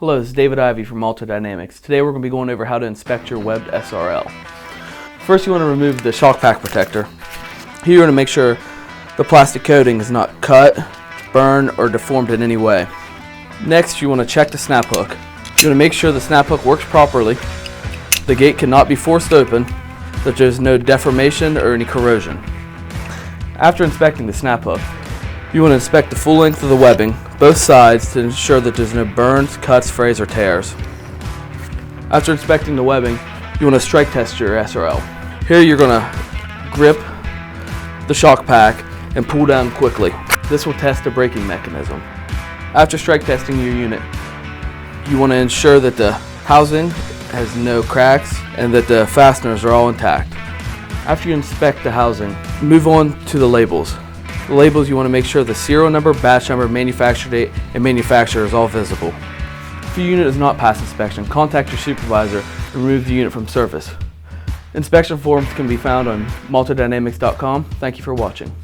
Hello, this is David Ivey from Malta. Today we're going to be going over how to inspect your webbed SRL. First, you want to remove the shock pack protector. Here you want to make sure the plastic coating is not cut, burned, or deformed in any way. Next, you want to check the snap hook. You want to make sure the snap hook works properly, the gate cannot be forced open, that there's no deformation or any corrosion. After inspecting the snap hook, you want to inspect the full length of the webbing, both sides, to ensure that there's no burns, cuts, frays, or tears. After inspecting the webbing, you want to strike test your SRL. Here you're going to grip the shock pack and pull down quickly. This will test the braking mechanism. After strike testing your unit, you want to ensure that the housing has no cracks and that the fasteners are all intact. After you inspect the housing, move on to the labels. The labels, you want to make sure the serial number, batch number, manufacture date, and manufacturer is all visible. If your unit does not pass inspection, contact your supervisor and remove the unit from service. Inspection forms can be found on maltadynamics.com. Thank you for watching.